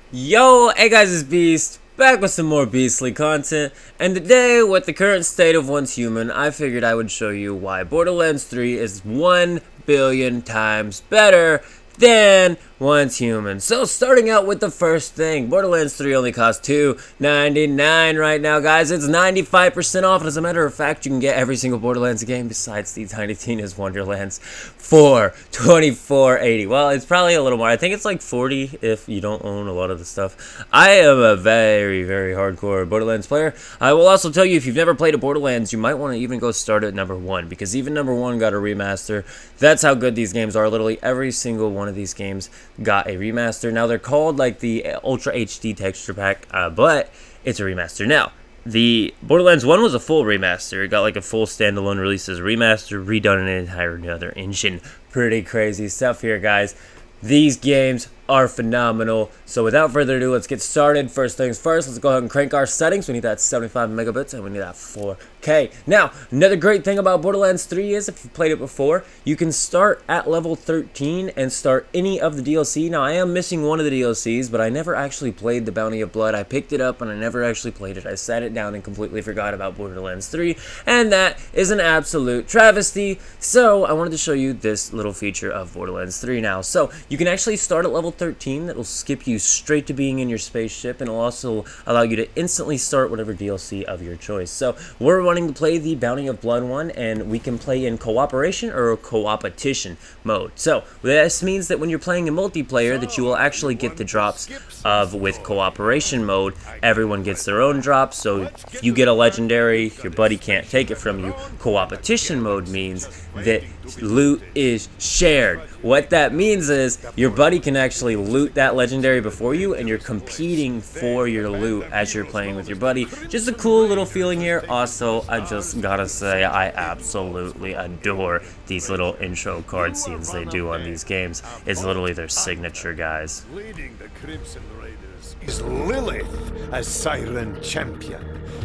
Yo, hey guys, it's Beast, back with some more beastly content, and today, with the current state of Once Human, I figured I would show you why Borderlands 3 is 1 billion times better than Once Human. So, starting out with the first thing, Borderlands 3 only costs $2.99 right now, guys. It's 95% off, and as a matter of fact, you can get every single Borderlands game besides the Tiny Tina's Wonderlands for $24.80. Well, it's probably a little more. I think it's like $40 if you don't own a lot of the stuff. I am a very, very hardcore Borderlands player. I will also tell you, if you've never played a Borderlands, you might want to even go start at number 1, because even number 1 got a remaster. That's how good these games are. Literally every single one of these games got a remaster. Now, they're called like the Ultra HD texture pack, but it's a remaster. Now, the Borderlands 1 was a full remaster. It got like a full standalone release as a remaster, redone in an entire another engine. Pretty crazy stuff here, guys. These games are phenomenal. So without further ado, let's get started. First things first, let's go ahead and crank our settings. We need that 75 megabits and we need that 4K. Now, another great thing about Borderlands 3 is, if you've played it before, you can start at level 13 and start any of the DLC. Now, I am missing one of the DLCs, but I never actually played the Bounty of Blood. I picked it up and I never actually played it. I sat it down and completely forgot about Borderlands 3, and that is an absolute travesty. So I wanted to show you this little feature of Borderlands 3 now. So you can actually start at level 13. That will skip you straight to being in your spaceship, and it'll also allow you to instantly start whatever DLC of your choice. So we're wanting to play the Bounty of Blood one, and we can play in cooperation or co-opetition mode. So this means that when you're playing in multiplayer, that you will actually get the drops of with cooperation mode. Everyone gets their own drops, so if you get a legendary, your buddy can't take it from you. Co-opetition mode means that loot is shared. What that means is your buddy can actually loot that legendary before you, and you're competing for your loot as you're playing with your buddy. Just a cool little feeling here. Also, I just gotta say, I absolutely adore these little intro card scenes they do on these games. It's literally their signature, guys. Leading the Crimson Raiders is Lilith, a Siren champion.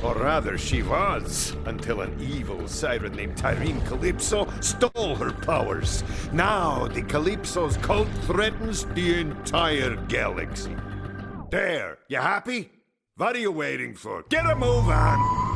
Or rather, she was, until an evil siren named Tyrene Calypso stole her powers. Now, the Calypso's cult threatens the entire galaxy. There, you happy? What are you waiting for? Get a move on!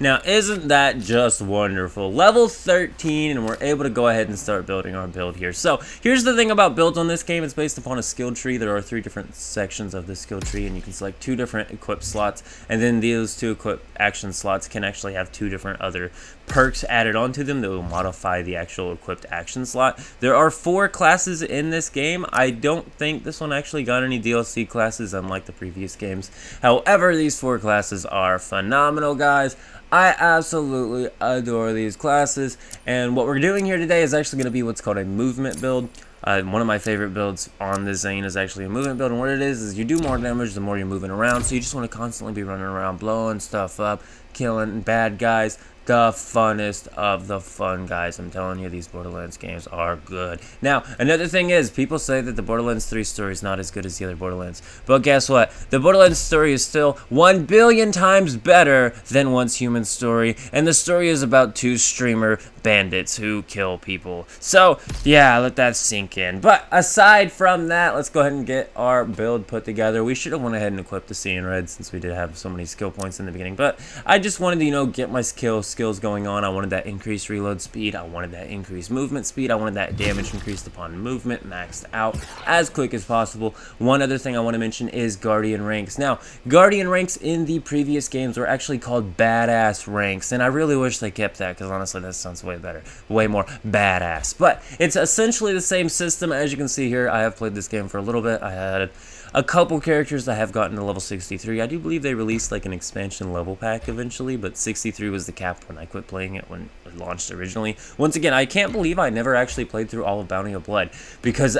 Now, isn't that just wonderful? Level 13, and we're able to go ahead and start building our build here. So, here's the thing about builds on this game. It's based upon a skill tree. There are 3 different sections of the skill tree, and you can select 2 different equip slots, and then those 2 equip action slots can actually have 2 different other perks added onto them that will modify the actual equipped action slot. There are 4 classes in this game. I don't think this one actually got any DLC classes, unlike the previous games. However, these 4 classes are phenomenal, guys. I absolutely adore these classes, and what we're doing here today is actually going to be what's called a movement build. One of my favorite builds on this zane is actually a movement build, and what it is you do more damage the more you're moving around, so you just want to constantly be running around, blowing stuff up, killing bad guys. The funnest of the fun, guys. I'm telling you, these Borderlands games are good. Now, another thing is, people say that the Borderlands 3 story is not as good as the other Borderlands. But guess what? The Borderlands story is still 1 billion times better than Once Human story. And the story is about 2 streamer bandits who kill people. So, yeah, let that sink in. But aside from that, let's go ahead and get our build put together. We should have went ahead and equipped the Seeing Red, since we did have so many skill points in the beginning. But I just wanted to, get my skills going on. I wanted that increased reload speed. I wanted that increased movement speed. I wanted that damage increased upon movement maxed out as quick as possible. One other thing I want to mention is Guardian ranks. Now, Guardian ranks in the previous games were actually called badass ranks, and I really wish they kept that, because honestly that sounds way better, way more badass. But it's essentially the same system. As you can see here, I have played this game for a little bit. I had a couple characters that have gotten to level 63. I do believe they released like an expansion level pack eventually, but 63 was the cap when I quit playing it when it launched originally. Once again, I can't believe I never actually played through all of Bounty of Blood, because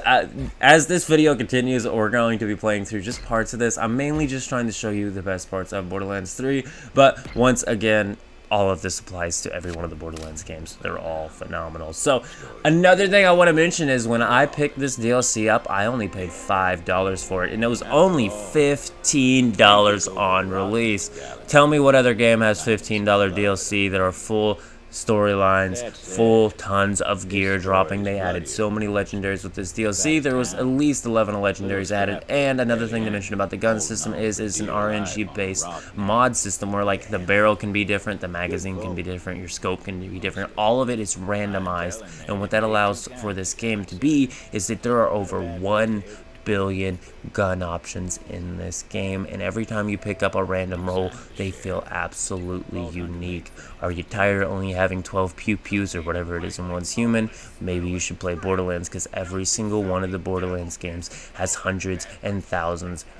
as this video continues, we're going to be playing through just parts of this. I'm mainly just trying to show you the best parts of Borderlands 3, but once again, all of this applies to every one of the Borderlands games. They're all phenomenal. So, another thing I want to mention is when I picked this DLC up, I only paid $5 for it, and it was only $15 on release. Tell me what other game has $15 DLC that are full storylines, full tons of gear dropping. They added so many legendaries with this DLC. There was at least 11 legendaries added. And another thing to mention about the gun system is it's an RNG-based mod system where like the barrel can be different, the magazine can be different, your scope can be different. All of it is randomized. And what that allows for this game to be is that there are over 1 billion gun options in this game, and every time you pick up a random roll, they feel absolutely unique. Are you tired of only having 12 pew-pews or whatever it is in Once Human? Maybe you should play Borderlands, because every single one of the Borderlands games has hundreds and thousands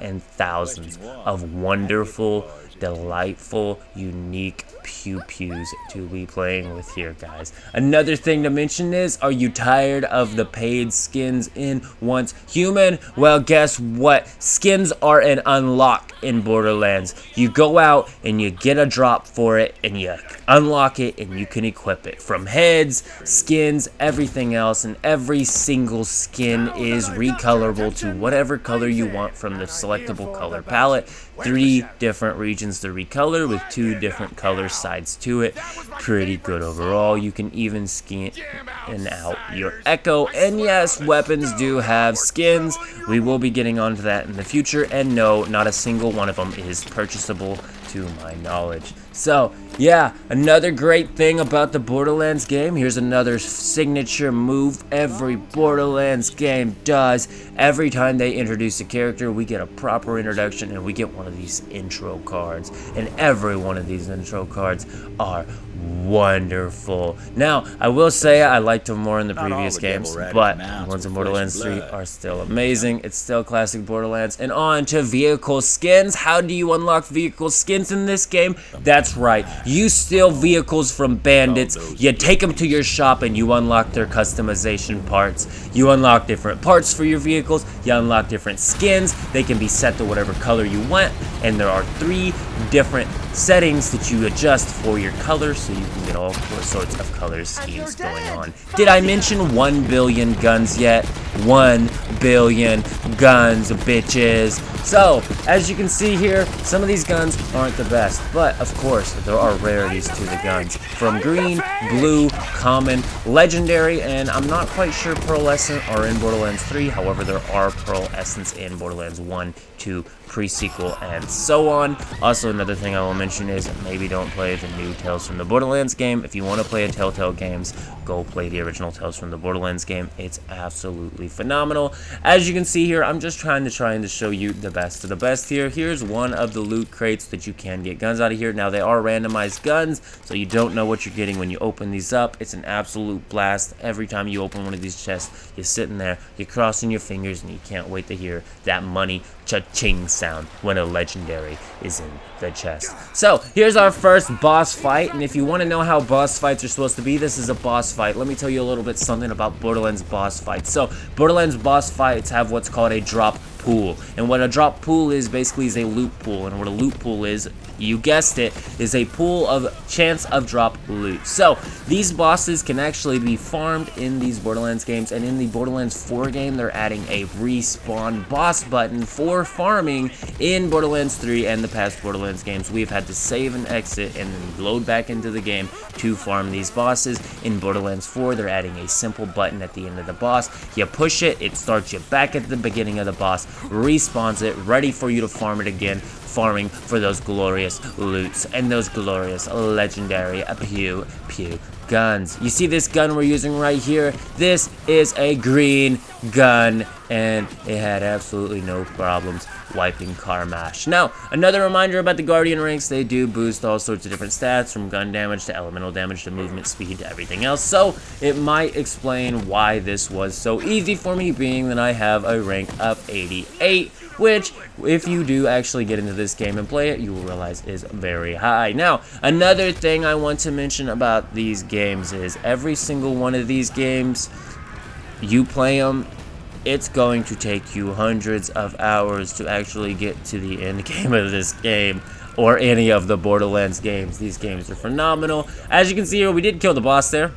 of wonderful, delightful, unique pew-pews to be playing with here, guys. Another thing to mention is, are you tired of the paid skins in Once Human? Well, guess what? Skins are an unlock in Borderlands. You go out and you get a drop for it and you unlock it and you can equip it. From heads, skins, everything else, and every single skin is recolorable to whatever color you want from the selectable color palette. 3 different regions to recolor with 2 different color sides to it. Pretty good overall. You can even skin out your echo. And yes, weapons do have skins. We will be getting onto that in the future. And no, not a single one of them is purchasable to my knowledge. So, yeah, another great thing about the Borderlands game. Here's another signature move every Borderlands game does. Every time they introduce a character, we get a proper introduction and we get one of these intro cards. And every one of these intro cards are wonderful. Now, I will say I liked them more in the previous games, but the ones in Borderlands 3 are still amazing. It's still classic Borderlands. And on to vehicle skins. How do you unlock vehicle skins in this game? That's right. You steal vehicles from bandits, you take them to your shop, and you unlock their customization parts. You unlock different parts for your vehicles, you unlock different skins. They can be set to whatever color you want, and there are 3 different settings that you adjust for your color, so you can get all sorts of color schemes going on. Did I mention 1 billion guns yet? 1 billion guns, bitches. So, as you can see here, some of these guns aren't the best, but of course, there are rarities to the guns. From green, blue, common, legendary, and I'm not quite sure Pearl Essence are in Borderlands 3, however, there are Pearl Essence in Borderlands 1, 2, pre-sequel, and so on. Also, another thing I will mention is maybe don't play the new Tales from the Borderlands game. If you want to play a Telltale games, go play the original Tales from the Borderlands game. It's absolutely phenomenal. As you can see here, I'm just trying to show you the best of the best here. Here's one of the loot crates that you can get guns out of here. Now, they are randomized guns, so you don't know what you're getting when you open these up. It's an absolute blast. Every time you open one of these chests, you're sitting there, you're crossing your fingers, and you can't wait to hear that money cha-ching sound when a legendary is in the chest. So, here's our first boss fight, and if you want to know how boss fights are supposed to be, this is a boss fight. Let me tell you a little bit something about Borderlands boss fights. So, Borderlands boss fights have what's called a drop pool, and what a drop pool is basically is a loot pool, and what a loot pool is, you guessed it, is a pool of chance of drop loot. So these bosses can actually be farmed in these Borderlands games, and in the Borderlands 4 game they're adding a respawn boss button for farming. In Borderlands 3 and the past Borderlands games, we've had to save and exit and then load back into the game to farm these bosses. In Borderlands 4 they're adding a simple button at the end of the boss. You push it, it starts you back at the beginning of the boss, respawns it, ready for you to farm it again, farming for those glorious loots and those glorious legendary pew guns. You see this gun we're using right here? This is a green gun, and it had absolutely no problems wiping Carmash. Now, another reminder about the Guardian ranks, they do boost all sorts of different stats, from gun damage to elemental damage to movement speed to everything else, so it might explain why this was so easy for me, being that I have a rank of 88, which, if you do actually get into this game and play it, you will realize is very high. Now, another thing I want to mention about these games is every single one of these games, you play them, it's going to take you hundreds of hours to actually get to the end game of this game, or any of the Borderlands games. These games are phenomenal. As you can see here, we did kill the boss there.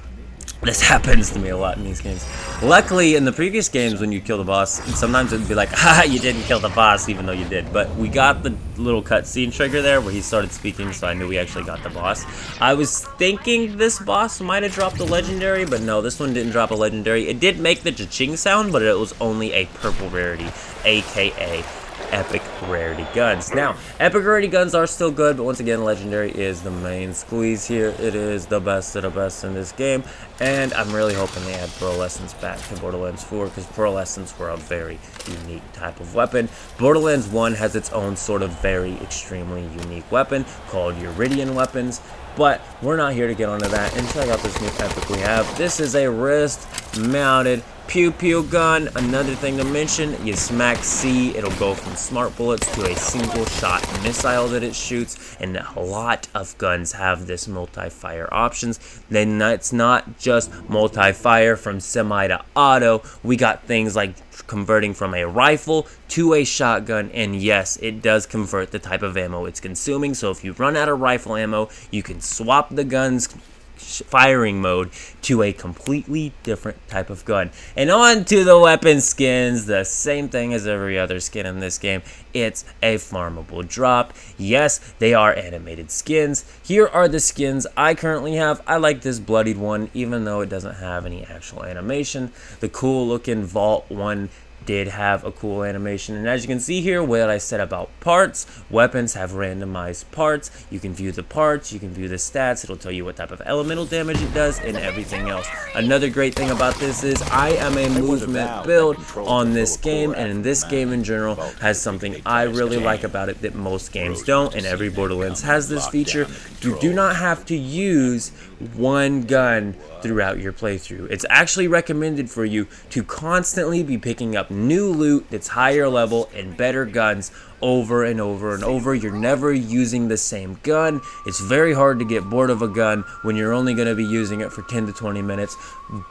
This happens to me a lot in these games. Luckily, in the previous games, when you kill the boss, sometimes it'd be like, haha, you didn't kill the boss, even though you did. But we got the little cutscene trigger there where he started speaking, so I knew we actually got the boss. I was thinking this boss might have dropped a legendary, but no, this one didn't drop a legendary. It did make the cha-ching sound, but it was only a purple rarity, aka epic rarity guns. Now, epic rarity guns are still good, but once again, legendary is the main squeeze here. It is the best of the best in this game, and I'm really hoping they add pearlescence back to Borderlands 4, because pearlescence were a very unique type of weapon. Borderlands 1 has its own sort of very extremely unique weapon called Uridian weapons, but we're not here to get onto that. And check out this new epic we have. This is a wrist mounted pew pew gun. Another thing to mention, you smack C, it'll go from smart bullets to a single shot missile that it shoots, and a lot of guns have this multi-fire options. Then it's not just multi-fire from semi to auto. We got things like converting from a rifle to a shotgun, and yes, it does convert the type of ammo it's consuming. So if you run out of rifle ammo, you can swap the gun's firing mode to a completely different type of gun. And on to the weapon skins, the same thing as every other skin in this game. It's a farmable drop. Yes, they are animated skins. Here are the skins I currently have. I like this bloodied one, even though it doesn't have any actual animation. The cool looking vault one did have a cool animation, and as you can see here, what I said about parts, weapons have randomized parts. You can view the parts, you can view the stats, it'll tell you what type of elemental damage it does, and everything else. Another great thing about this is I am a movement build on this game, and in this game in general has something I really like about it that most games don't, and every Borderlands has this feature. You do not have to use one gun throughout your playthrough. It's actually recommended for you to constantly be picking up new loot that's higher level and better guns over and over and over. You're never using the same gun. It's very hard to get bored of a gun when you're only going to be using it for 10 to 20 minutes.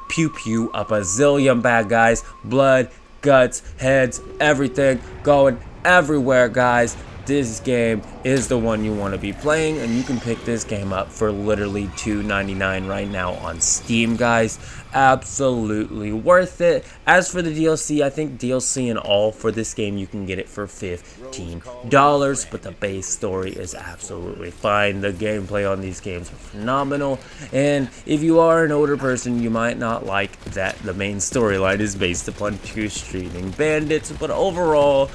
Pew pew up a zillion bad guys, blood, guts, heads, everything going everywhere, guys. This game is the one you want to be playing, and you can pick this game up for literally $2.99 right now on Steam, guys. Absolutely worth it. As for the DLC, I think DLC and all for this game, you can get it for $15, but the base story is absolutely fine. The gameplay on these games are phenomenal, and if you are an older person, you might not like that the main storyline is based upon two streaming bandits, but overall,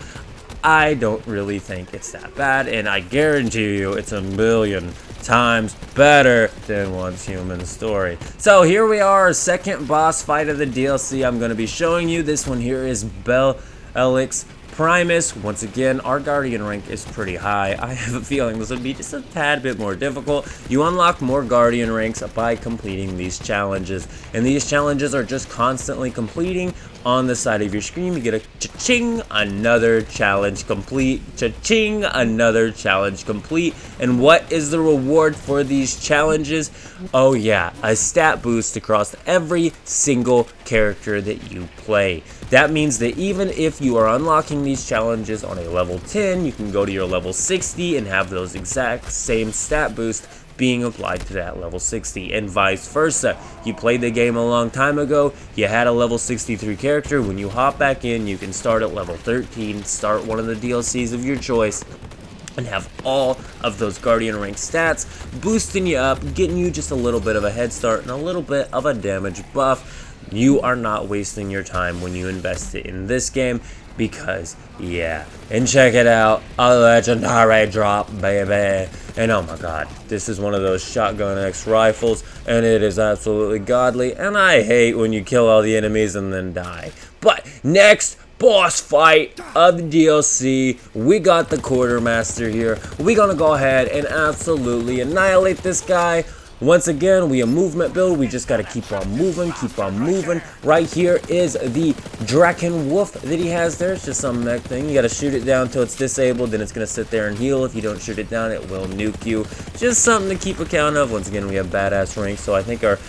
I don't really think it's that bad, and I guarantee you it's a million times better than Once Human Story. So here we are, second boss fight of the DLC I'm going to be showing you. This one here is Bl3 Primus. Once again, our Guardian rank is pretty high. I have a feeling this would be just a tad bit more difficult. You unlock more Guardian ranks by completing these challenges, and these challenges are just constantly completing. On the side of your screen, you get a cha-ching, another challenge complete, cha-ching, another challenge complete. And what is the reward for these challenges? Oh yeah, a stat boost across every single character that you play. That means that even if you are unlocking these challenges on a level 10, you can go to your level 60 and have those exact same stat boosts being applied to that level 60, and vice versa. You played the game a long time ago, you had a level 63 character. When you hop back in, you can start at level 13, start one of the DLCs of your choice, and have all of those Guardian rank stats boosting you up, getting you just a little bit of a head start and a little bit of a damage buff. You are not wasting your time when you invest it in this game, because yeah, and check it out, a legendary drop, baby. And oh my god, this is one of those Shotgun X rifles, and it is absolutely godly, and I hate when you kill all the enemies and then die. But next boss fight of the DLC, we got the Quartermaster here. We're gonna go ahead and absolutely annihilate this guy. Once again, we a movement build. We just gotta keep on moving, keep on moving. Right here is the Draken Wolf that he has there. It's just some mech thing. You gotta shoot it down until it's disabled, then it's gonna sit there and heal. If you don't shoot it down, it will nuke you. Just something to keep account of. Once again, we have badass ranks, so I think our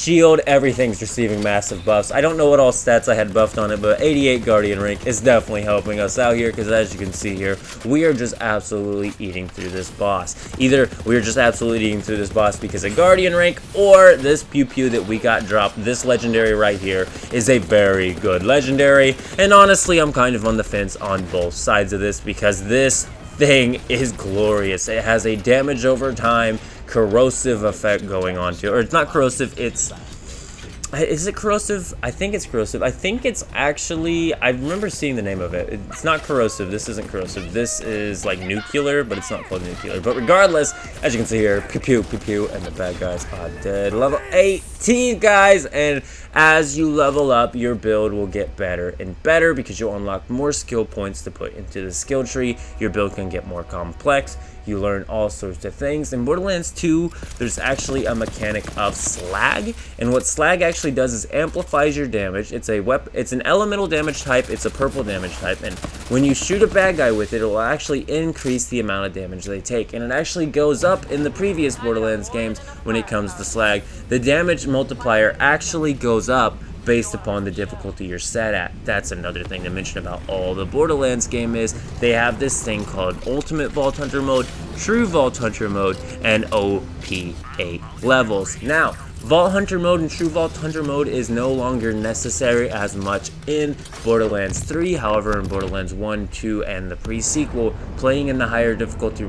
shield, everything's receiving massive buffs. I don't know what all stats I had buffed on it, but 88 Guardian rank is definitely helping us out here, because as you can see here, we are just absolutely eating through this boss. Either we are just absolutely eating through this boss because of Guardian rank, or this pew pew that we got dropped, this legendary right here, is a very good legendary. And honestly, I'm kind of on the fence on both sides of this, because this thing is glorious. It has a damage over time corrosive effect going on to, or it's not corrosive, is it corrosive? I think it's corrosive. I think it's actually, I remember seeing the name of it. It's not corrosive. This isn't corrosive. This is like nuclear, but it's not called nuclear. But regardless, as you can see here, pew pew, pew pew, and the bad guys are dead. Level 18, guys, and as you level up, your build will get better and better because you'll unlock more skill points to put into the skill tree. Your build can get more complex. You learn all sorts of things. In Borderlands 2, there's actually a mechanic of slag, and what slag actually does is amplifies your damage. It's an elemental damage type, it's a purple damage type, and when you shoot a bad guy with it, it will actually increase the amount of damage they take, and it actually goes up in the previous Borderlands games when it comes to slag. The damage multiplier actually goes up based upon the difficulty you're set at. That's another thing to mention about all the Borderlands game is they have this thing called Ultimate Vault Hunter mode, True Vault Hunter mode, and OP8 levels. Now, Vault Hunter mode and True Vault Hunter mode is no longer necessary as much in Borderlands 3. However, in Borderlands 1, 2, and the pre-sequel, playing in the higher difficulty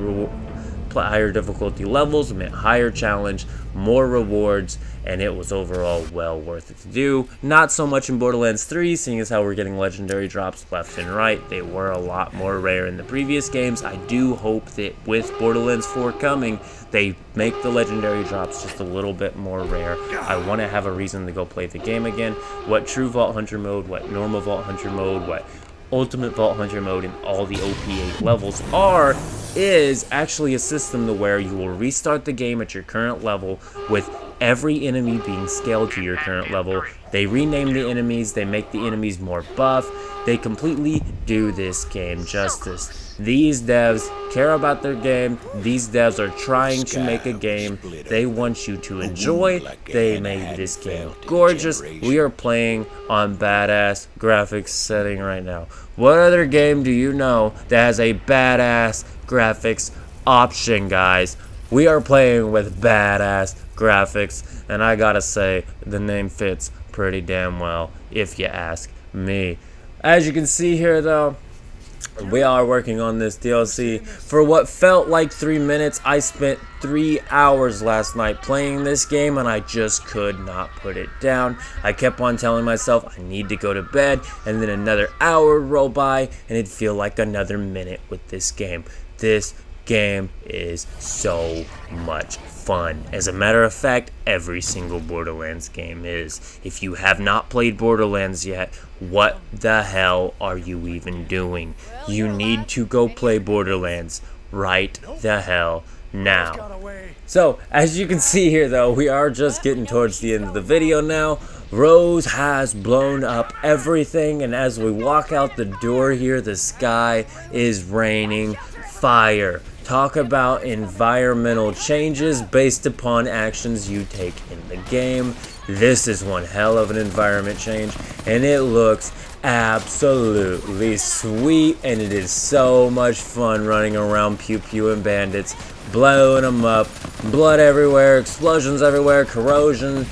levels meant higher challenge, more rewards, and it was overall well worth it to do. Not so much in Borderlands 3, seeing as how we're getting legendary drops left and right. They were a lot more rare in the previous games. I do hope that with Borderlands 4 coming, they make the legendary drops just a little bit more rare. I want to have a reason to go play the game again. What True Vault Hunter mode, what Normal Vault Hunter mode, what Ultimate Vault Hunter mode, and all the OP8 levels is actually a system to where you will restart the game at your current level with every enemy being scaled to your current level. They rename the enemies, they make the enemies more buff, they completely do this game justice. These devs care about their game, these devs are trying to make a game they want you to enjoy. They made this game gorgeous. We are playing on badass graphics setting right now. What other game do you know that has a badass graphics option, guys? We are playing with badass graphics, and I gotta say, the name fits pretty damn well, if you ask me. As you can see here, though, we are working on this DLC. For what felt like 3 minutes, I spent 3 hours last night playing this game, and I just could not put it down. I kept on telling myself I need to go to bed, and then another hour would roll by, and it'd feel like another minute with this game. This game is so much fun. As a matter of fact, every single Borderlands game is. If you have not played Borderlands yet, what the hell are you even doing? You need to go play Borderlands right the hell now. So, as you can see here though, we are just getting towards the end of the video now. Rose has blown up everything, and as we walk out the door here, the sky is raining fire. Talk about environmental changes based upon actions you take in the game. This is one hell of an environment change, and it looks absolutely sweet, and it is so much fun running around pew pew and bandits, blowing them up, blood everywhere, explosions everywhere, corrosion,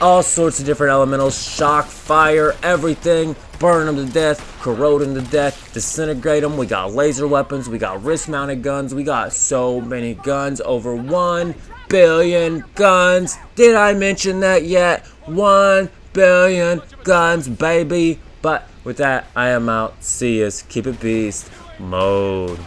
all sorts of different elementals, shock, fire, everything, burn them to death, corrode them to death, disintegrate them. We got laser weapons, we got wrist-mounted guns, we got so many guns, over 1 billion guns. Did I mention that yet? 1 billion guns, baby. But with that, I am out. See yas. Keep it beast mode.